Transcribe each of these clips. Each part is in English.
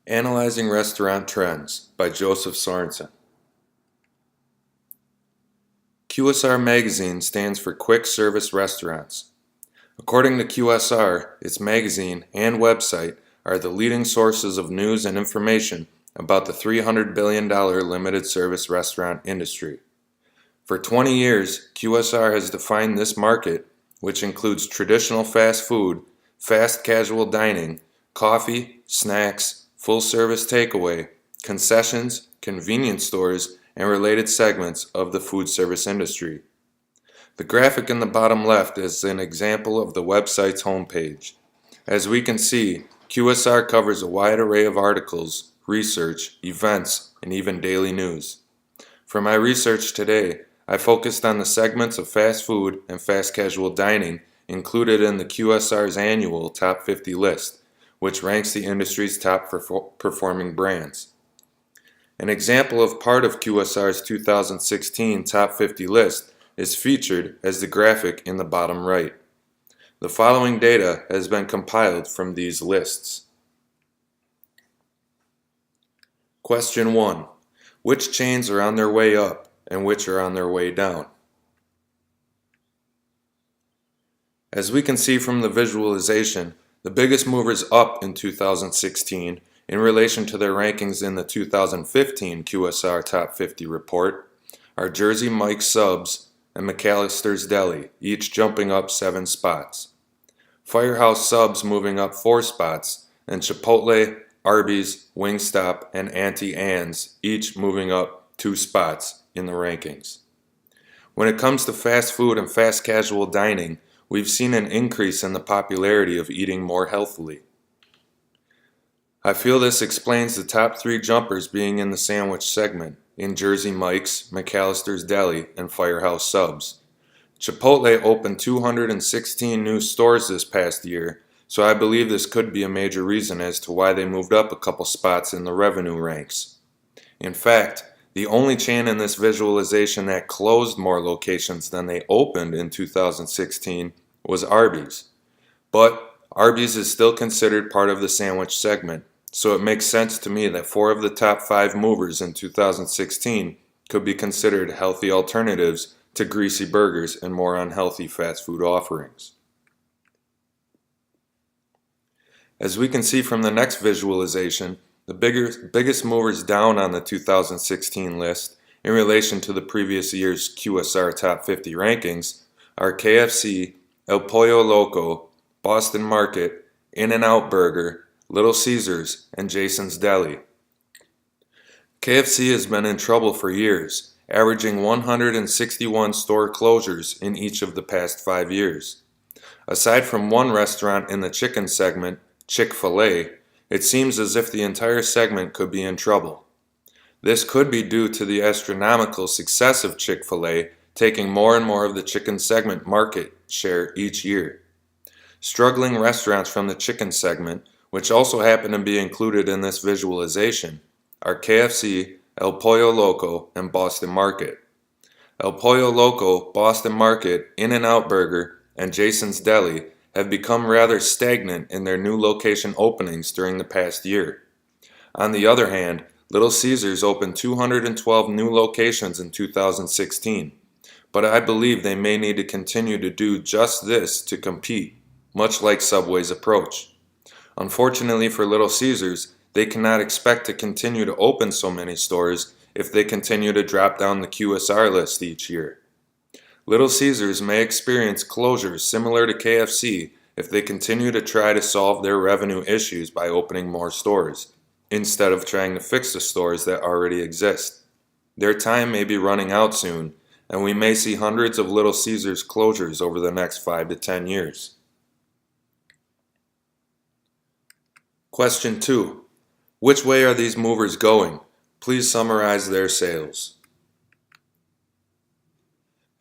Analyzing Restaurant Trends by Joseph Sorensen. QSR magazine stands for Quick Service Restaurants. According to QSR, its magazine and website are the leading sources of news and information about the $300 billion limited service restaurant industry. For 20 years, QSR has defined this market, which includes traditional fast food, fast casual dining, coffee, snacks, full-service takeaway, concessions, convenience stores, and related segments of the food service industry. The graphic in the bottom left is an example of the website's homepage. As we can see, QSR covers a wide array of articles, research, events, and even daily news. For my research today, I focused on the segments of fast food and fast casual dining included in the QSR's annual Top 50 list, which ranks the industry's top performing brands. An example of part of QSR's 2016 Top 50 list is featured as the graphic in the bottom right. The following data has been compiled from these lists. Question 1. Which chains are on their way up and which are on their way down? As we can see from the visualization, the biggest movers up in 2016 in relation to their rankings in the 2015 QSR Top 50 report are Jersey Mike's Subs and McAllister's Deli, each jumping up 7 spots. Firehouse Subs moving up 4 spots, and Chipotle, Arby's, Wingstop, and Auntie Anne's each moving up 2 spots in the rankings. When it comes to fast food and fast casual dining, we've seen an increase in the popularity of eating more healthily. I feel this explains the top 3 jumpers being in the sandwich segment, in Jersey Mike's, McAllister's Deli, and Firehouse Subs. Chipotle opened 216 new stores this past year, so I believe this could be a major reason as to why they moved up a couple spots in the revenue ranks. In fact, the only chain in this visualization that closed more locations than they opened in 2016 was Arby's. But Arby's is still considered part of the sandwich segment, so it makes sense to me that 4 of the top 5 movers in 2016 could be considered healthy alternatives to greasy burgers and more unhealthy fast food offerings. As we can see from the next visualization, the biggest movers down on the 2016 list in relation to the previous year's QSR Top 50 rankings are KFC, El Pollo Loco, Boston Market, In-N-Out Burger, Little Caesars, and Jason's Deli. KFC has been in trouble for years, averaging 161 store closures in each of the past 5 years. Aside from one restaurant in the chicken segment, Chick-fil-A, it seems as if the entire segment could be in trouble. This could be due to the astronomical success of Chick-fil-A taking more and more of the chicken segment market share each year. Struggling restaurants from the chicken segment, which also happen to be included in this visualization, are KFC, El Pollo Loco, and Boston Market. El Pollo Loco, Boston Market, In-N-Out Burger, and Jason's Deli have become rather stagnant in their new location openings during the past year. On the other hand, Little Caesars opened 212 new locations in 2016, but I believe they may need to continue to do just this to compete, much like Subway's approach. Unfortunately for Little Caesars, they cannot expect to continue to open so many stores if they continue to drop down the QSR list each year. Little Caesars may experience closures similar to KFC if they continue to try to solve their revenue issues by opening more stores, instead of trying to fix the stores that already exist. Their time may be running out soon, and we may see hundreds of Little Caesars closures over the next 5 to 10 years. Question 2. Which way are these movers going? Please summarize their sales.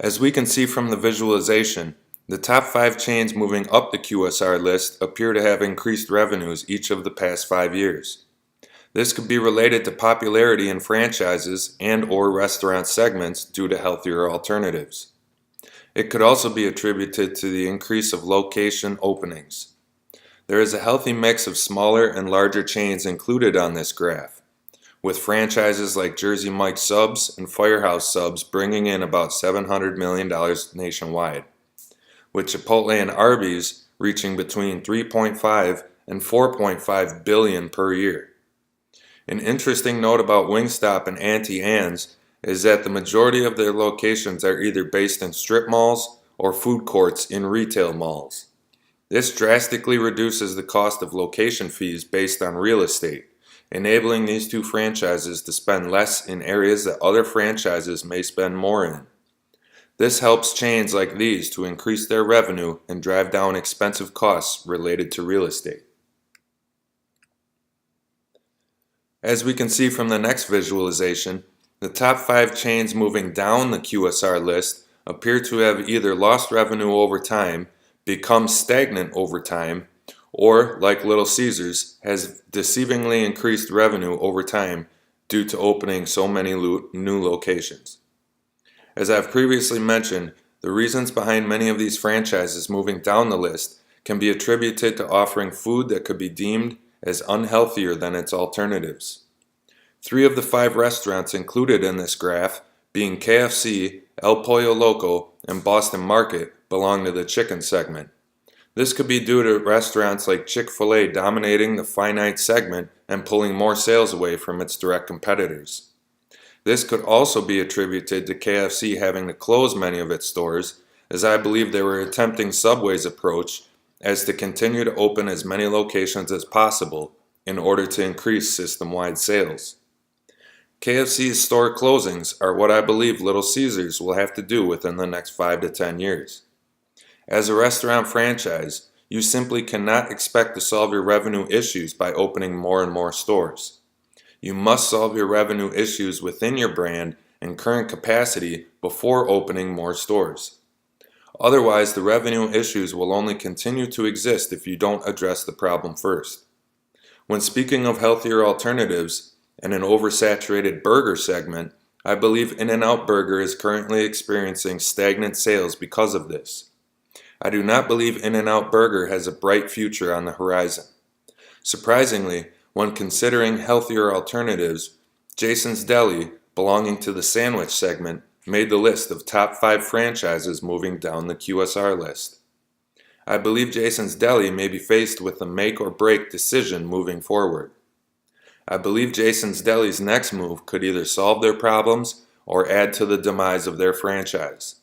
As we can see from the visualization, the top 5 chains moving up the QSR list appear to have increased revenues each of the past 5 years. This could be related to popularity in franchises and/or restaurant segments due to healthier alternatives. It could also be attributed to the increase of location openings. There is a healthy mix of smaller and larger chains included on this graph, with franchises like Jersey Mike's Subs and Firehouse Subs bringing in about $700 million nationwide, with Chipotle and Arby's reaching between 3.5 and 4.5 billion per year. An interesting note about Wingstop and Auntie Anne's is that the majority of their locations are either based in strip malls or food courts in retail malls. This drastically reduces the cost of location fees based on real estate, enabling these two franchises to spend less in areas that other franchises may spend more in. This helps chains like these to increase their revenue and drive down expensive costs related to real estate. As we can see from the next visualization, the top 5 chains moving down the QSR list appear to have either lost revenue over time, become stagnant over time, or, like Little Caesars, has deceivingly increased revenue over time due to opening so many new locations. As I've previously mentioned, the reasons behind many of these franchises moving down the list can be attributed to offering food that could be deemed as unhealthier than its alternatives. 3 of the 5 restaurants included in this graph, being KFC, El Pollo Loco, and Boston Market, belong to the chicken segment. This could be due to restaurants like Chick-fil-A dominating the finite segment and pulling more sales away from its direct competitors. This could also be attributed to KFC having to close many of its stores, as I believe they were attempting Subway's approach as to continue to open as many locations as possible in order to increase system-wide sales. KFC's store closings are what I believe Little Caesars will have to do within the next 5 to 10 years. As a restaurant franchise, you simply cannot expect to solve your revenue issues by opening more and more stores. You must solve your revenue issues within your brand and current capacity before opening more stores. Otherwise, the revenue issues will only continue to exist if you don't address the problem first. When speaking of healthier alternatives and an oversaturated burger segment, I believe In-N-Out Burger is currently experiencing stagnant sales because of this. I do not believe In-N-Out Burger has a bright future on the horizon. Surprisingly, when considering healthier alternatives, Jason's Deli, belonging to the sandwich segment, made the list of top 5 franchises moving down the QSR list. I believe Jason's Deli may be faced with a make or break decision moving forward. I believe Jason's Deli's next move could either solve their problems or add to the demise of their franchise.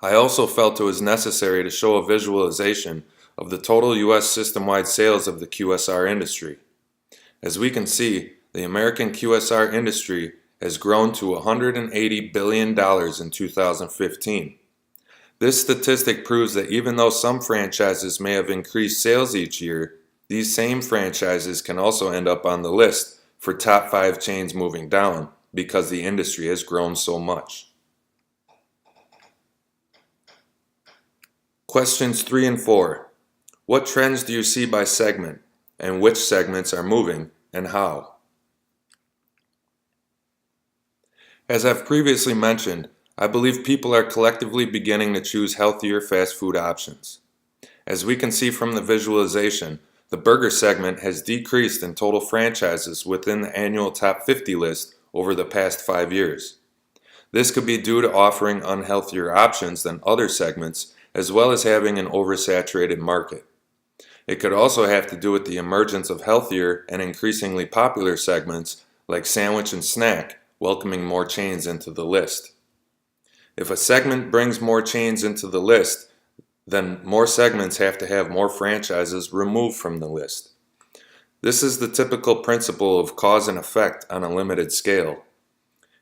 I also felt it was necessary to show a visualization of the total U.S. system-wide sales of the QSR industry. As we can see, the American QSR industry has grown to $180 billion in 2015. This statistic proves that even though some franchises may have increased sales each year, these same franchises can also end up on the list for top 5 chains moving down because the industry has grown so much. Questions 3 and 4. What trends do you see by segment, and which segments are moving and how? As I've previously mentioned, I believe people are collectively beginning to choose healthier fast food options. As we can see from the visualization, the burger segment has decreased in total franchises within the annual top 50 list over the past 5 years. This could be due to offering unhealthier options than other segments, as well as having an oversaturated market. It could also have to do with the emergence of healthier and increasingly popular segments like sandwich and snack, welcoming more chains into the list. If a segment brings more chains into the list, then more segments have to have more franchises removed from the list. This is the typical principle of cause and effect on a limited scale.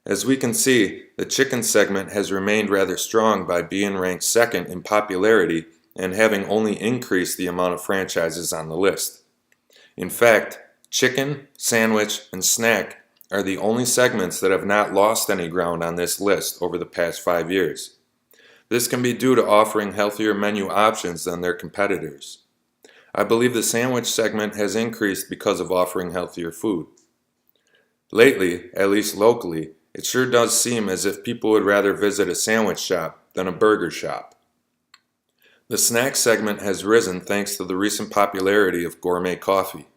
As we can see, the chicken segment has remained rather strong by being ranked second in popularity and having only increased the amount of franchises on the list. In fact, chicken, sandwich, and snack are the only segments that have not lost any ground on this list over the past 5 years. This can be due to offering healthier menu options than their competitors. I believe the sandwich segment has increased because of offering healthier food. Lately, at least locally, it sure does seem as if people would rather visit a sandwich shop than a burger shop. The snack segment has risen thanks to the recent popularity of gourmet coffee.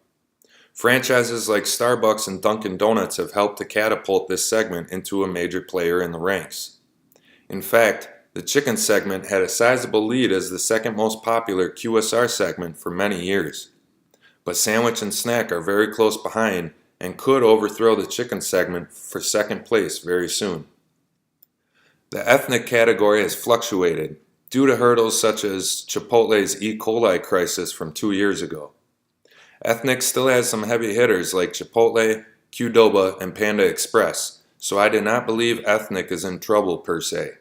Franchises like Starbucks and Dunkin' Donuts have helped to catapult this segment into a major player in the ranks. In fact, the chicken segment had a sizable lead as the second most popular QSR segment for many years. But sandwich and snack are very close behind and could overthrow the chicken segment for second place very soon. The ethnic category has fluctuated due to hurdles such as Chipotle's E. coli crisis from 2 years ago. Ethnic still has some heavy hitters like Chipotle, Qdoba, and Panda Express, so I do not believe ethnic is in trouble per se.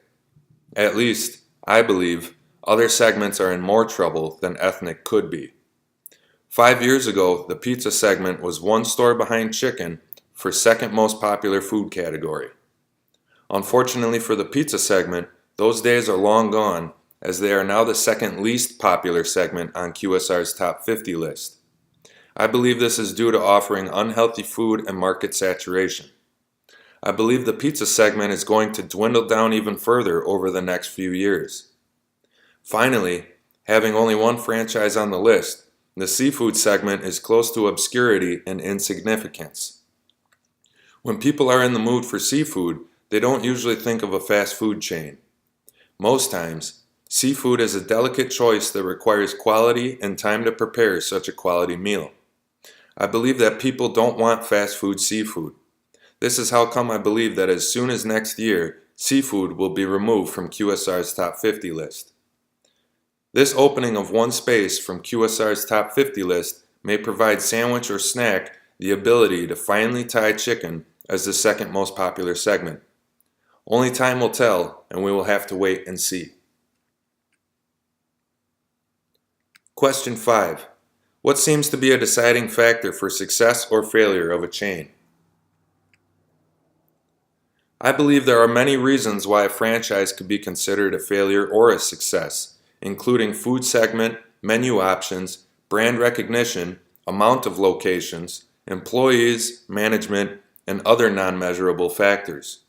At least, I believe other segments are in more trouble than ethnic could be. 5 years ago, the pizza segment was one store behind chicken for second most popular food category. Unfortunately for the pizza segment, those days are long gone, as they are now the second least popular segment on QSR's top 50 list. I believe this is due to offering unhealthy food and market saturation. I believe the pizza segment is going to dwindle down even further over the next few years. Finally, having only one franchise on the list, the seafood segment is close to obscurity and insignificance. When people are in the mood for seafood, they don't usually think of a fast food chain. Most times, seafood is a delicate choice that requires quality and time to prepare such a quality meal. I believe that people don't want fast food seafood. This is how come I believe that as soon as next year, seafood will be removed from QSR's top 50 list. This opening of one space from QSR's top 50 list may provide sandwich or snack the ability to finally tie chicken as the second most popular segment. Only time will tell, and we will have to wait and see. Question 5. What seems to be a deciding factor for success or failure of a chain? I believe there are many reasons why a franchise could be considered a failure or a success, including food segment, menu options, brand recognition, amount of locations, employees, management, and other non-measurable factors.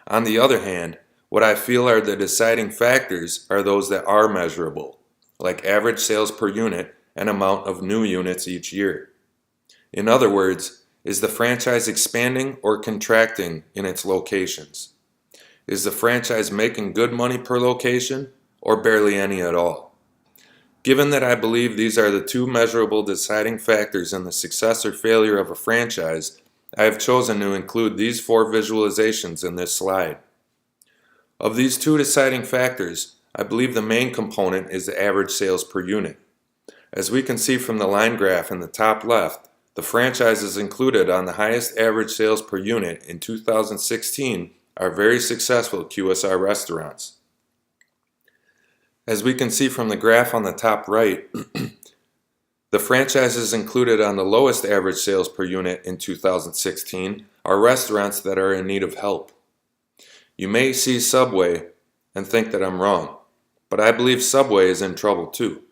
On the other hand, what I feel are the deciding factors are those that are measurable, like average sales per unit and amount of new units each year. In other words, is the franchise expanding or contracting in its locations? Is the franchise making good money per location or barely any at all? Given that I believe these are the two measurable deciding factors in the success or failure of a franchise, I have chosen to include these 4 visualizations in this slide. Of these 2 deciding factors, I believe the main component is the average sales per unit. As we can see from the line graph in the top left, the franchises included on the highest average sales per unit in 2016 are very successful QSR restaurants. As we can see from the graph on the top right, the franchises included on the lowest average sales per unit in 2016 are restaurants that are in need of help. You may see Subway and think that I'm wrong, but I believe Subway is in trouble too.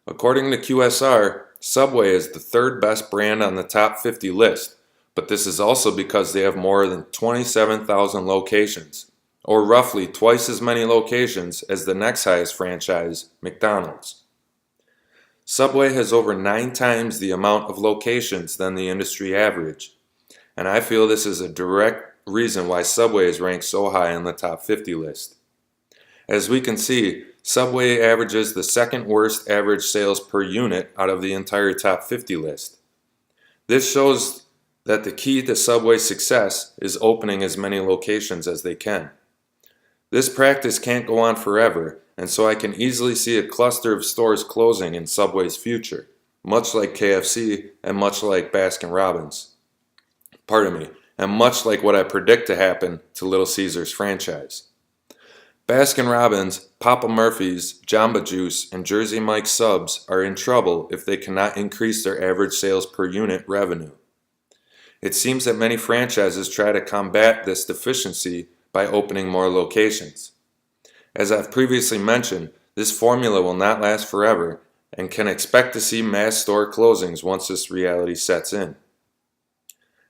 According to QSR, Subway is the 3rd best brand on the top 50 list, but this is also because they have more than 27,000 locations, or roughly twice as many locations as the next highest franchise, McDonald's. Subway has over 9 times the amount of locations than the industry average, and I feel this is a direct reason why Subway is ranked so high on the top 50 list. As we can see, Subway averages the second worst average sales per unit out of the entire top 50 list. This shows that the key to Subway's success is opening as many locations as they can. This practice can't go on forever, and so I can easily see a cluster of stores closing in Subway's future, much like KFC and much like Baskin-Robbins. And much like what I predict to happen to Little Caesars franchise. Baskin-Robbins, Papa Murphy's, Jamba Juice, and Jersey Mike's subs are in trouble if they cannot increase their average sales per unit revenue. It seems that many franchises try to combat this deficiency by opening more locations. As I've previously mentioned, this formula will not last forever and can expect to see mass store closings once this reality sets in.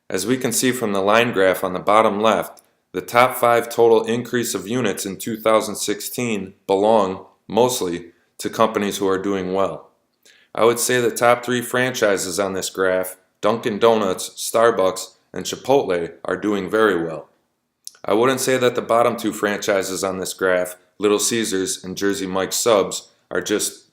As we can see from the line graph on the bottom left, the top 5 total increase of units in 2016 belong, mostly, to companies who are doing well. I would say the top 3 franchises on this graph, Dunkin' Donuts, Starbucks, and Chipotle, are doing very well. I wouldn't say that the bottom 2 franchises on this graph, Little Caesars and Jersey Mike's Subs, are just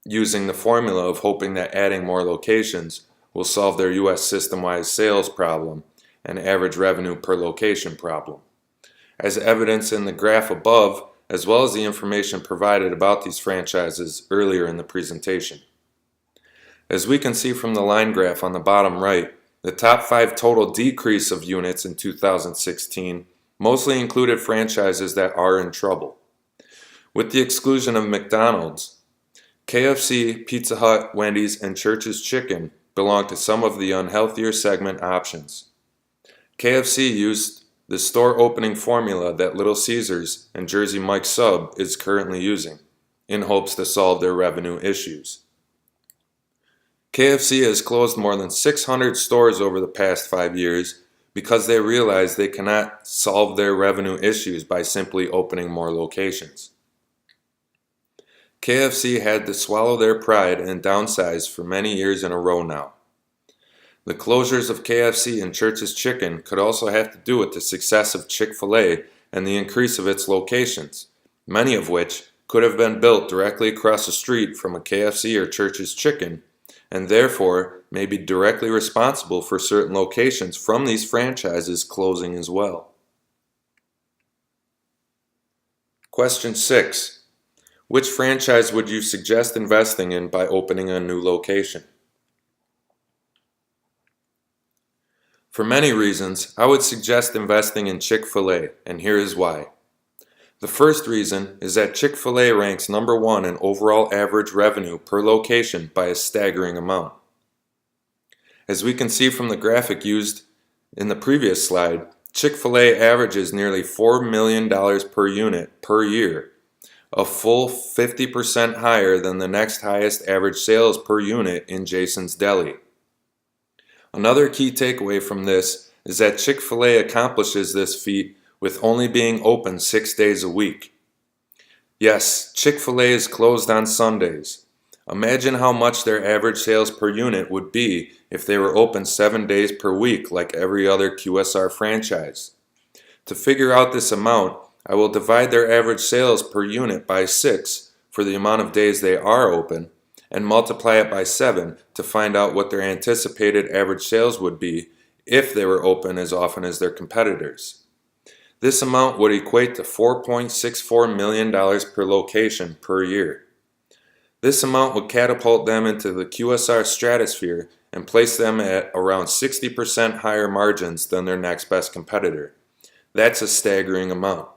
using the formula of hoping that adding more locations will solve their U.S. system-wide sales problem and average revenue per location problem. As evidenced in the graph above, as well as the information provided about these franchises earlier in the presentation. As we can see from the line graph on the bottom right, the top 5 total decrease of units in 2016 mostly included franchises that are in trouble. With the exclusion of McDonald's, KFC, Pizza Hut, Wendy's, and Church's Chicken belong to some of the unhealthier segment options. KFC used the store opening formula that Little Caesars and Jersey Mike's Sub is currently using, in hopes to solve their revenue issues. KFC has closed more than 600 stores over the past 5 years because they realize they cannot solve their revenue issues by simply opening more locations. KFC had to swallow their pride and downsize for many years in a row now. The closures of KFC and Church's Chicken could also have to do with the success of Chick-fil-A and the increase of its locations, many of which could have been built directly across the street from a KFC or Church's Chicken, and therefore may be directly responsible for certain locations from these franchises closing as well. Question 6. Which franchise would you suggest investing in by opening a new location? For many reasons, I would suggest investing in Chick-fil-A, and here is why. The first reason is that Chick-fil-A ranks number 1 in overall average revenue per location by a staggering amount. As we can see from the graphic used in the previous slide, Chick-fil-A averages nearly $4 million per unit per year, a full 50% higher than the next highest average sales per unit in Jason's Deli. Another key takeaway from this is that Chick-fil-A accomplishes this feat with only being open 6 days a week. Yes, Chick-fil-A is closed on Sundays. Imagine how much their average sales per unit would be if they were open 7 days per week like every other QSR franchise. To figure out this amount, I will divide their average sales per unit by 6 for the amount of days they are open, and multiply it by 7 to find out what their anticipated average sales would be if they were open as often as their competitors. This amount would equate to $4.64 million per location per year. This amount would catapult them into the QSR stratosphere and place them at around 60% higher margins than their next best competitor. That's a staggering amount.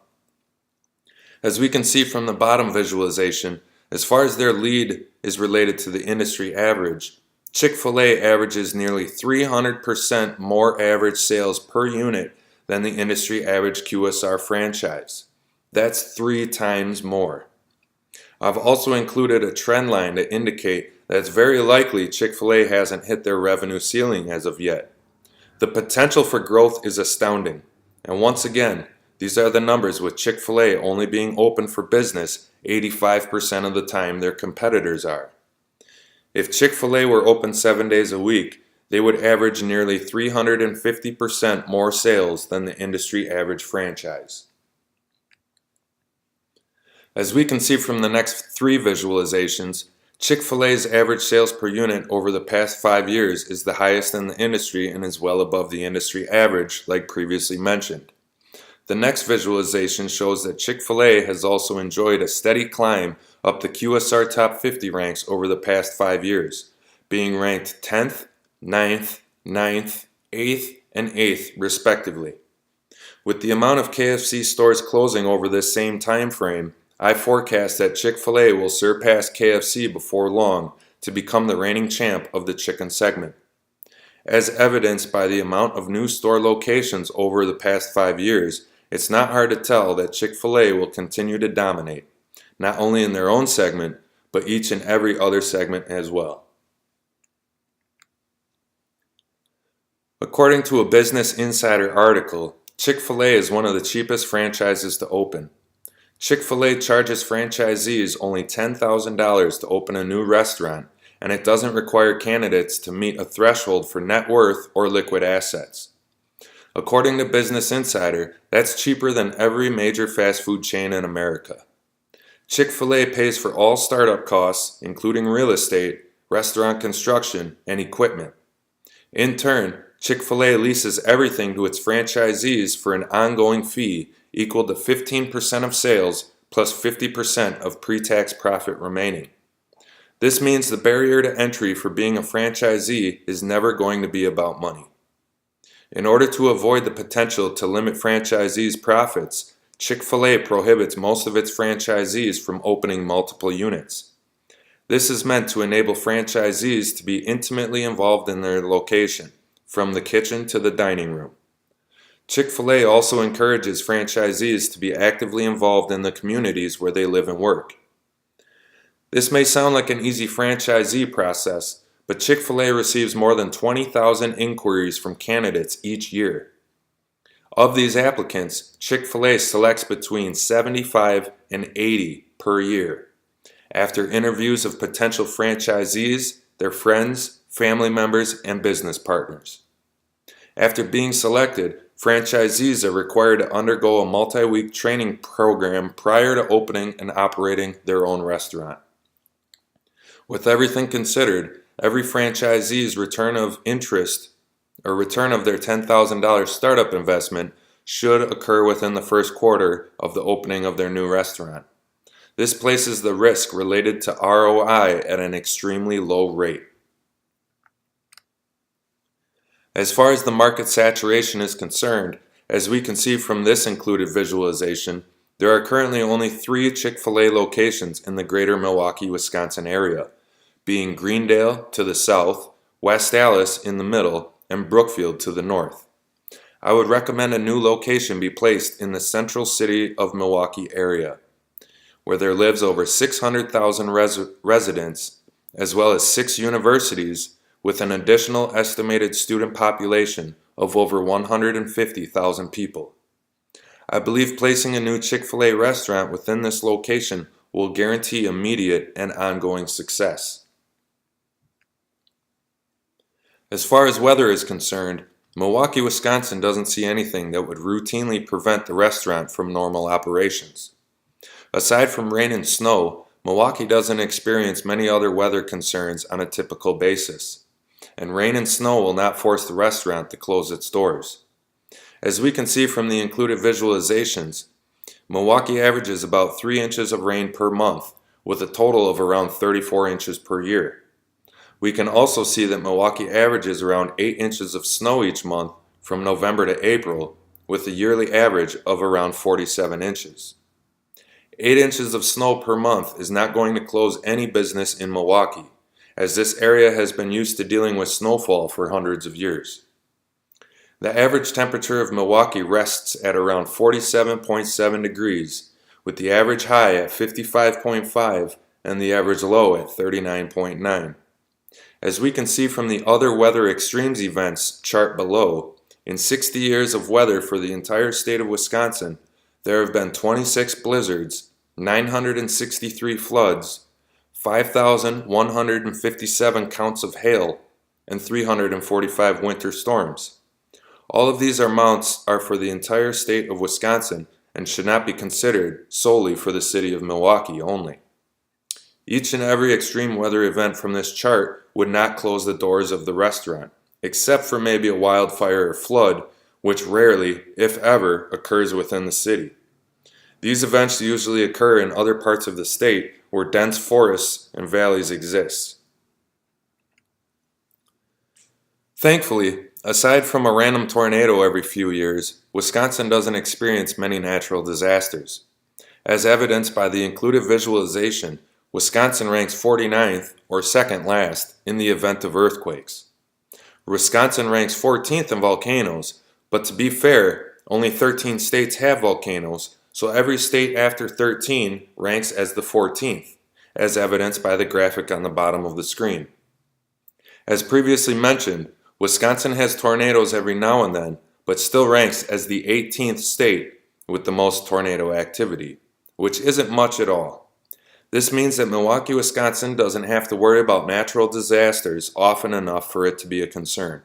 As we can see from the bottom visualization, as far as their lead is related to the industry average, Chick-fil-A averages nearly 300% more average sales per unit than the industry average QSR franchise. That's 3 times more. I've also included a trend line to indicate that it's very likely Chick-fil-A hasn't hit their revenue ceiling as of yet. The potential for growth is astounding. And once again, these are the numbers with Chick-fil-A only being open for business 85% of the time their competitors are. If Chick-fil-A were open 7 days a week, they would average nearly 350% more sales than the industry average franchise. As we can see from the next 3 visualizations, Chick-fil-A's average sales per unit over the past 5 years is the highest in the industry and is well above the industry average, like previously mentioned. The next visualization shows that Chick-fil-A has also enjoyed a steady climb up the QSR Top 50 ranks over the past 5 years, being ranked 10th, 9th, 9th, 8th, and 8th respectively. With the amount of KFC stores closing over this same time frame, I forecast that Chick-fil-A will surpass KFC before long to become the reigning champ of the chicken segment. As evidenced by the amount of new store locations over the past 5 years, it's not hard to tell that Chick-fil-A will continue to dominate, not only in their own segment, but each and every other segment as well. According to a Business Insider article, Chick-fil-A is one of the cheapest franchises to open. Chick-fil-A charges franchisees only $10,000 to open a new restaurant, and it doesn't require candidates to meet a threshold for net worth or liquid assets. According to Business Insider, that's cheaper than every major fast food chain in America. Chick-fil-A pays for all startup costs, including real estate, restaurant construction, and equipment. In turn, Chick-fil-A leases everything to its franchisees for an ongoing fee equal to 15% of sales plus 50% of pre-tax profit remaining. This means the barrier to entry for being a franchisee is never going to be about money. In order to avoid the potential to limit franchisees' profits, Chick-fil-A prohibits most of its franchisees from opening multiple units. This is meant to enable franchisees to be intimately involved in their location, from the kitchen to the dining room. Chick-fil-A also encourages franchisees to be actively involved in the communities where they live and work. This may sound like an easy franchisee process, but Chick-fil-A receives more than 20,000 inquiries from candidates each year. Of these applicants, Chick-fil-A selects between 75 and 80 per year, after interviews of potential franchisees, their friends, family members, and business partners. After being selected, franchisees are required to undergo a multi-week training program prior to opening and operating their own restaurant. With everything considered, every franchisee's return of interest or return of their $10,000 startup investment should occur within the first quarter of the opening of their new restaurant. This places the risk related to ROI at an extremely low rate. As far as the market saturation is concerned, as we can see from this included visualization, there are currently only 3 Chick-fil-A locations in the greater Milwaukee, Wisconsin area, being Greendale to the south, West Allis in the middle, and Brookfield to the north. I would recommend a new location be placed in the central city of Milwaukee area, where there lives over 600,000 residents, as well as 6 universities, with an additional estimated student population of over 150,000 people. I believe placing a new Chick-fil-A restaurant within this location will guarantee immediate and ongoing success. As far as weather is concerned, Milwaukee, Wisconsin doesn't see anything that would routinely prevent the restaurant from normal operations. Aside from rain and snow, Milwaukee doesn't experience many other weather concerns on a typical basis, and rain and snow will not force the restaurant to close its doors. As we can see from the included visualizations, Milwaukee averages about 3 inches of rain per month, with a total of around 34 inches per year. We can also see that Milwaukee averages around 8 inches of snow each month from November to April, with a yearly average of around 47 inches. 8 inches of snow per month is not going to close any business in Milwaukee, as this area has been used to dealing with snowfall for hundreds of years. The average temperature of Milwaukee rests at around 47.7 degrees, with the average high at 55.5 and the average low at 39.9. As we can see from the other weather extremes events chart below, in 60 years of weather for the entire state of Wisconsin, there have been 26 blizzards, 963 floods, 5,157 counts of hail, and 345 winter storms. All of these amounts are for the entire state of Wisconsin and should not be considered solely for the city of Milwaukee only. Each and every extreme weather event from this chart would not close the doors of the restaurant, except for maybe a wildfire or flood, which rarely, if ever, occurs within the city. These events usually occur in other parts of the state where dense forests and valleys exist. Thankfully, aside from a random tornado every few years, Wisconsin doesn't experience many natural disasters. As evidenced by the included visualization, Wisconsin ranks 49th, or second last, in the event of earthquakes. Wisconsin ranks 14th in volcanoes, but to be fair, only 13 states have volcanoes, so every state after 13 ranks as the 14th, as evidenced by the graphic on the bottom of the screen. As previously mentioned, Wisconsin has tornadoes every now and then, but still ranks as the 18th state with the most tornado activity, which isn't much at all. This means that Milwaukee, Wisconsin doesn't have to worry about natural disasters often enough for it to be a concern.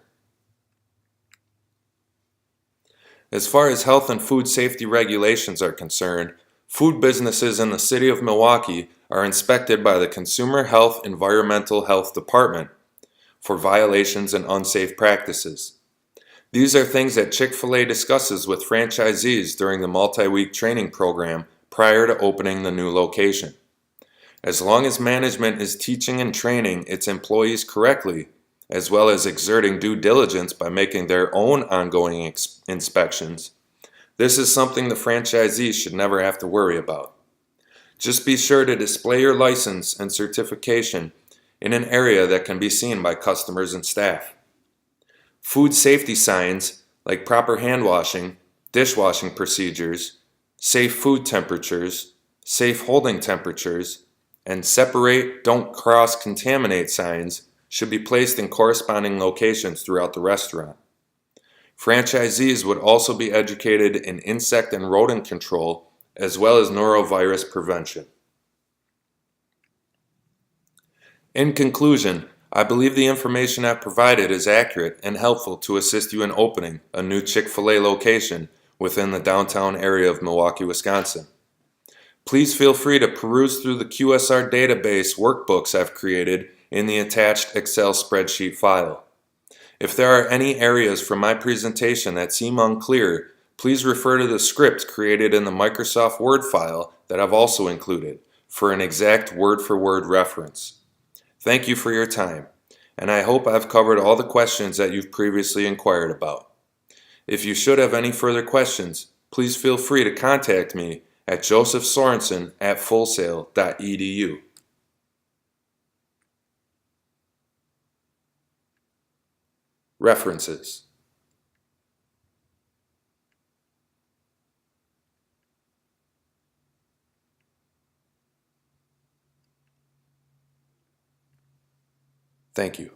As far as health and food safety regulations are concerned, food businesses in the city of Milwaukee are inspected by the Consumer Health Environmental Health Department for violations and unsafe practices. These are things that Chick-fil-A discusses with franchisees during the multi-week training program prior to opening the new location. As long as management is teaching and training its employees correctly, as well as exerting due diligence by making their own ongoing inspections, this is something the franchisees should never have to worry about. Just be sure to display your license and certification in an area that can be seen by customers and staff. Food safety signs like proper hand washing, dishwashing procedures, safe food temperatures, safe holding temperatures, and separate, don't cross-contaminate signs should be placed in corresponding locations throughout the restaurant. Franchisees would also be educated in insect and rodent control as well as norovirus prevention. In conclusion, I believe the information I've provided is accurate and helpful to assist you in opening a new Chick-fil-A location within the downtown area of Milwaukee, Wisconsin. Please feel free to peruse through the QSR database workbooks I've created in the attached Excel spreadsheet file. If there are any areas from my presentation that seem unclear, please refer to the script created in the Microsoft Word file that I've also included for an exact word-for-word reference. Thank you for your time, and I hope I've covered all the questions that you've previously inquired about. If you should have any further questions, please feel free to contact me at josephsorensen@fullsail.edu. References. Thank you.